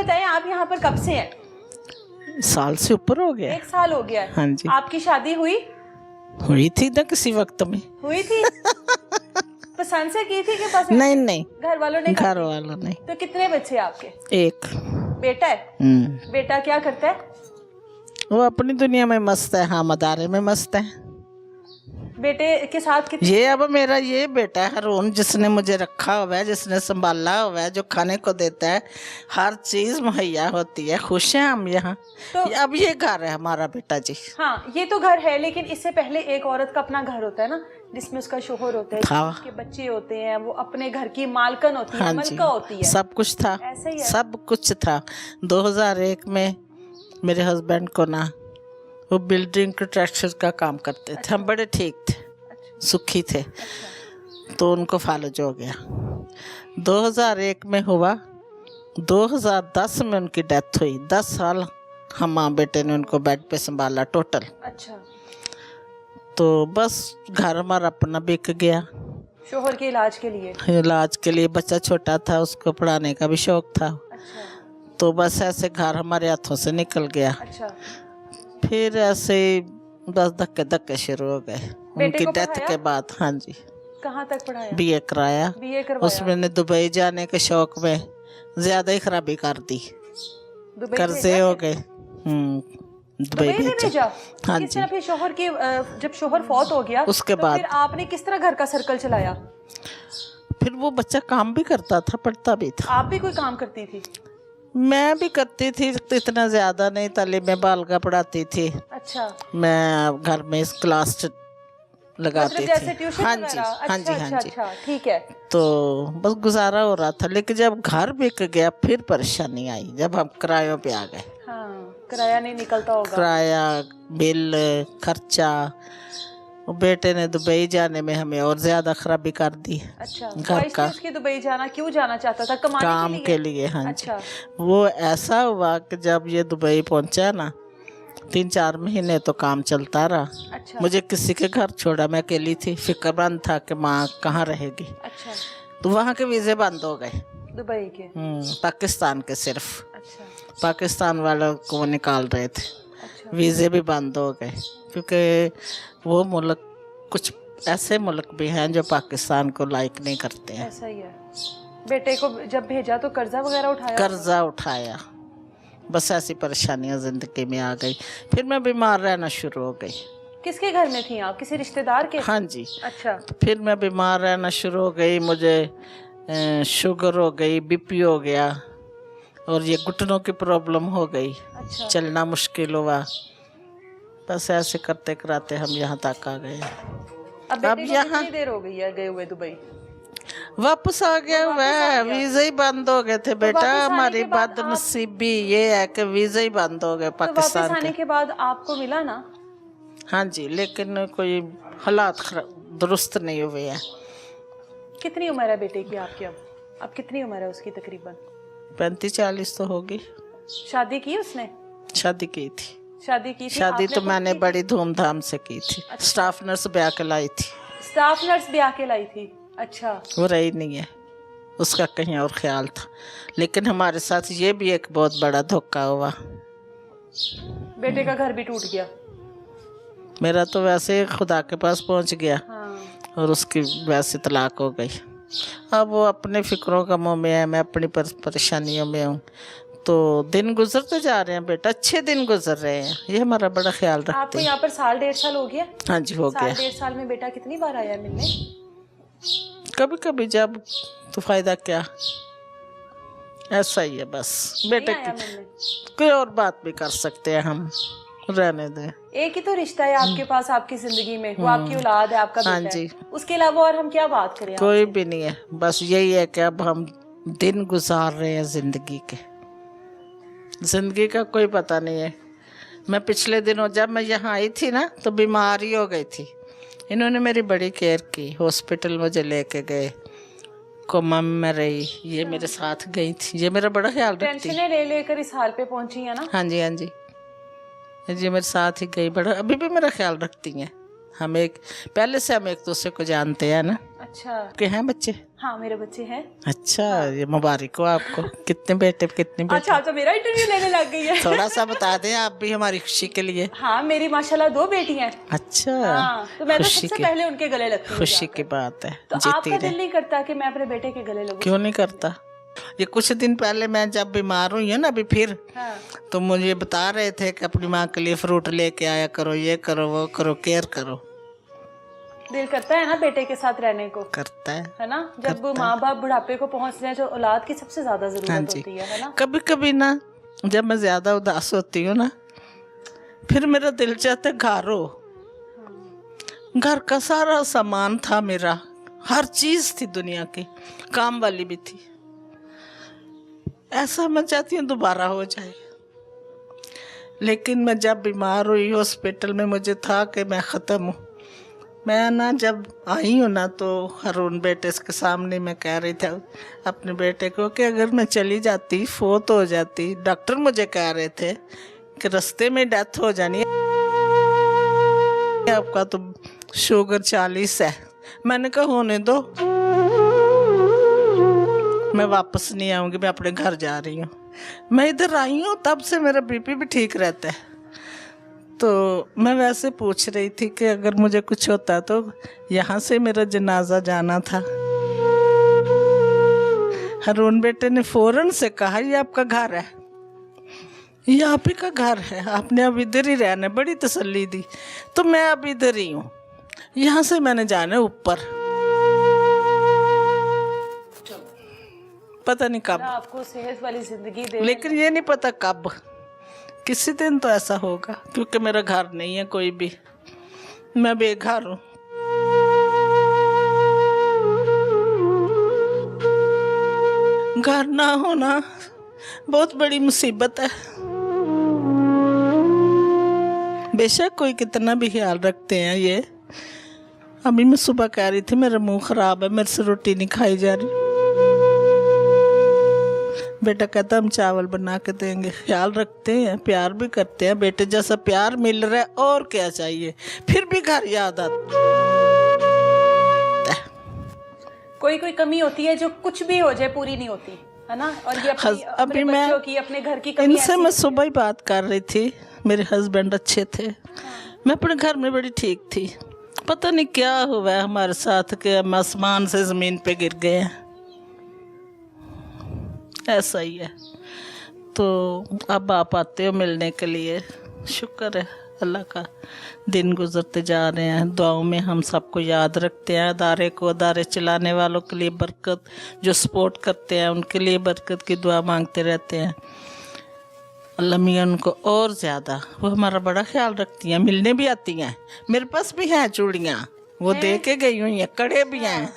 बताएं, आप यहाँ पर कब से हैं? साल से ऊपर हो गया। 1 साल हो गया है। हाँ जी। आपकी शादी हुई थी ना किसी वक्त में। हुई थी? पसंद से की थी कि पसंद? नहीं, घर वालों ने? घर वालों ने। तो कितने बच्चे आपके? एक बेटा है। बेटा क्या करता है? वो अपनी दुनिया में मस्त है, हाँ मदारे में मस्त है। बेटे के साथ कितने? ये अब मेरा ये बेटा है हरून, जिसने मुझे रखा हुआ है, जिसने संभाला हुआ है, जो खाने को देता है, हर चीज मुहैया होती है। खुश हैं हम यहाँ। तो अब ये घर है हमारा बेटा जी। हाँ, ये तो घर है, लेकिन इससे पहले एक औरत का अपना घर होता है ना, जिसमें उसका शोहर होता है, उसके बच्चे होते हैं, वो अपने घर की मालकन होती है, मलका होती है। सब कुछ था, ऐसे ही है। सब कुछ था। 2001 में मेरे हस्बैंड को ना, वो बिल्डिंग कंस्ट्रक्शन का काम करते थे। हम बड़े ठीक थे, सुखी थे। तो उनको फालज हो गया। 2001 में हुआ, 2010 में उनकी डेथ हुई। 10 साल हम माँ बेटे ने उनको बेड पे संभाला टोटल। अच्छा। तो बस घर हमारा अपना बिक गया। शोहर के इलाज के लिए? इलाज के लिए। बच्चा छोटा था, उसको पढ़ाने का भी शौक था। अच्छा। तो बस ऐसे घर हमारे हाथों से निकल गया। अच्छा। फिर ऐसे बस धक्के धक्के शुरू हो गए उनकी डेथ के बाद। हाँ जी। कहाँ तक पढ़ाया? बीए कराया। बीए करवाया। उसमें ने दुबई जाने के शौक में ज्यादा ही खराबी कर दी, कर्जे हो गए। दुबई भेजा। हाँ जी। फिर शोहर की जब शोहर फौत हो गया उसके तो बाद फिर आपने किस तरह घर का सर्कल चलाया? फिर वो बच्चा काम भी करता था, पढ़ता भी था। आप भी कोई काम करती थी? मैं भी करती थी, तो इतना ज्यादा नहीं। तालीम में बालका पढ़ाती थी। अच्छा। मैं घर में इस क्लास लगाती थी। हाँ जी, हाँ जी, हाँ जी। ठीक है। तो बस गुजारा हो रहा था। लेकिन जब घर बिक गया फिर परेशानी आई, जब हम किरायों पे आ गए। हाँ, किराया नहीं निकलता होगा। किराया, बिल, खर्चा। बेटे ने दुबई जाने में हमें और ज्यादा खराबी कर दी। अच्छा। घर का उसकी दुबई जाना क्यों जाना चाहता था? कमाने काम के लिए। हाँ जी। वो ऐसा हुआ कि जब ये दुबई पहुंचा ना, 3-4 महीने तो काम चलता रहा। अच्छा। मुझे किसी के घर छोड़ा, मैं अकेली थी। फिक्रमंद था कि माँ कहाँ रहेगी। अच्छा। तो वहाँ के वीजे बंद हो गए, दुबई के। पाकिस्तान के सिर्फ। अच्छा। पाकिस्तान वालों को वो निकाल रहे थे। अच्छा। वीजे भी बंद हो गए, क्योंकि वो मुल्क, कुछ ऐसे मुल्क भी हैं जो पाकिस्तान को लाइक नहीं करते हैं। ऐसा ही है। बेटे को जब भेजा तो कर्जा वगैरह उठाया? कर्जा उठाया। बस ऐसी परेशानियां जिंदगी में आ गई। फिर मैं बीमार रहना शुरू हो गई। किसके घर में थी आप? किसी रिश्तेदार के? हाँ जी। अच्छा। फिर मैं बीमार रहना शुरू हो गई। मुझे शुगर हो गई, बीपी हो गया, और ये घुटनों की प्रॉब्लम हो गई। अच्छा। चलना मुश्किल हुआ। बस ऐसे करते कराते हम यहाँ तक आ गए। अब यहाँ कितनी देर हो गई है गए हुए दुबई? वापस आ गया हुआ है। वीजा ही बंद हो गए थे बेटा। हमारी बदनसीबी ये है कि वीजा ही बंद हो गए पाकिस्तान के। आने के बाद आपको मिला ना? हाँ जी, लेकिन कोई हालात दुरुस्त नहीं हुए हैं। कितनी उम्र है बेटे की आपकी? अब कितनी उम्र है उसकी? तकरीबन 35-40 तो होगी। शादी की उसने? शादी की थी। शादी तो मैंने बड़ी धूमधाम से की थी। अच्छा। स्टाफ नर्स ब्याह के लाई थी। स्टाफ नर्स ब्याह के लाई थी? अच्छा। वो रही नहीं है, उसका कहीं और ख्याल था। लेकिन हमारे साथ ये भी एक बहुत बड़ा धोखा हुआ। बेटे का घर भी टूट गया? मेरा तो वैसे खुदा के पास पहुंच गया। हाँ। और उसकी वैसे तलाक हो गई। अब वो अपने फिक्रों का मुँह में है, मैं अपनी परेशानियों में हूँ। तो दिन गुजरते जा रहे हैं बेटा, अच्छे दिन गुजर रहे हैं। ये हमारा बड़ा ख्याल रखते हैं। आपको यहाँ पर 1.5 साल हो गया? हाँ जी, हो गया। 1.5 साल में बेटा कितनी बार आया मिलने? कभी कभी, जब तो फायदा क्या, ऐसा ही है बस। बेटे की कोई और बात भी कर सकते हैं हम, रहने दें। एक ही तो रिश्ता है आपके पास, आपकी जिंदगी में, वो आपकी औलाद है, आपका बेटा। हाँ जी। उसके अलावा और हम क्या बात करें? कोई भी नहीं है। बस यही है कि अब हम दिन गुजार रहे हैं जिंदगी के। जिंदगी का कोई पता नहीं है। मैं पिछले दिनों जब मैं यहाँ आई थी ना, तो बीमारी हो गई थी। इन्होंने मेरी बड़ी केयर की। हॉस्पिटल मुझे लेके गए, कोमा में रही। ये मेरे साथ गई थी। ये मेरा बड़ा ख्याल रखती है। टेंशन ले लेकर इस हाल पे पहुंची है ना? हाँ जी, हाँ जी। ये मेरे साथ ही गई, बड़ा अभी भी मेरा ख्याल रखती हैं। हम एक पहले से हम एक दूसरे को जानते हैं ना। अच्छा, के हैं बच्चे? हाँ मेरे बच्चे हैं। अच्छा, ये मुबारक हो आपको। कितने बेटे कितनी बेटी? अच्छा, मेरा इंटरव्यू लेने लग गई है। थोड़ा सा बता दें आप भी हमारी खुशी के लिए। हाँ मेरी माशाल्लाह 2 बेटी हैं। अच्छा, हाँ, तो मैं तो खुशी सबसे की पहले उनके गले लगती हूँ। खुशी की बात है। तो जीती आपका रहे। दिल नहीं करता कि मैं अपने बेटे के गले लगूं? क्यों नहीं करता? ये कुछ दिन पहले मैं जब बीमार हुई हूँ ना अभी फिर, हाँ। तो मुझे बता रहे थे कि अपनी माँ के लिए फ्रूट लेके आया करो, ये करो वो करो, केयर करो। दिल करता है ना बेटे के साथ रहने को, करता है ना? जब माँ बाप बुढ़ापे को पहुँचते हैं जो औलाद की सबसे ज्यादा हाँ जरूरत जी। होती है ना? कभी कभी ना जब मैं ज्यादा उदास होती हूँ ना, फिर मेरा दिल चाहता है घर हो। घर का सारा सामान था मेरा, हर चीज थी दुनिया की, काम वाली भी थी। ऐसा मैं चाहती हूँ दोबारा हो जाए। लेकिन मैं जब बीमार हुई हॉस्पिटल में, मुझे था कि मैं ख़त्म हूँ। मैं ना जब आई हूँ ना, तो हरून बेटे के सामने मैं कह रही थी अपने बेटे को कि अगर मैं चली जाती, फोत हो जाती, डॉक्टर मुझे कह रहे थे कि रास्ते में डेथ हो जानी है, आपका तो शुगर 40 है। मैंने कहा होने दो, मैं वापस नहीं आऊँगी, मैं अपने घर जा रही हूँ। मैं इधर आई हूँ तब से मेरा बीपी भी ठीक रहता है। तो मैं वैसे पूछ रही थी कि अगर मुझे कुछ होता तो यहाँ से मेरा जनाजा जाना था। हरून बेटे ने फौरन से कहा ये आपका घर है, ये आप ही का घर है, आपने अब इधर ही रहना है। बड़ी तसल्ली दी। तो मैं अब इधर ही हूँ, यहाँ से मैंने जाना है ऊपर, पता नहीं कब, आपको सेहत वाली जिंदगी दे। लेकिन ये नहीं पता कब, किसी दिन तो ऐसा होगा, क्योंकि मेरा घर नहीं है कोई भी, मैं बेघर हूँ। घर ना होना बहुत बड़ी मुसीबत है। बेशक कोई कितना भी ख्याल रखते हैं। ये अभी मैं सुबह कह रही थी मेरा मुंह खराब है, मेरे से रोटी नहीं खाई जा रही। बेटा कहता हम चावल बना के देंगे। ख्याल रखते हैं, प्यार भी करते हैं। बेटे जैसा प्यार मिल रहा है और क्या चाहिए। फिर भी घर याद आता है। कोई कमी होती है जो कुछ भी हो जाए पूरी नहीं होती, है ना? और ये अपने बच्चों की, अपने घर की कमी इनसे मैं सुबह ही बात कर रही थी। मेरे हस्बैंड अच्छे थे, मैं अपने घर में बड़ी ठीक थी। पता नहीं क्या हुआ है हमारे साथ कि हम आसमान से ज़मीन पे गिर गए हैं, ऐसा ही है। तो अब आप आते हो मिलने के लिए, शुक्र है अल्लाह का। दिन गुजरते जा रहे हैं, दुआओं में हम सबको याद रखते हैं। अदारे को, अदारे चलाने वालों के लिए बरकत, जो सपोर्ट करते हैं उनके लिए बरकत की दुआ मांगते रहते हैं। अल्लाह मियाँ उनको और ज़्यादा, वो हमारा बड़ा ख्याल रखती हैं, मिलने भी आती हैं। मेरे पास भी हैं चूड़ियाँ, वो दे के गई हुई हैं, कड़े भी हैं।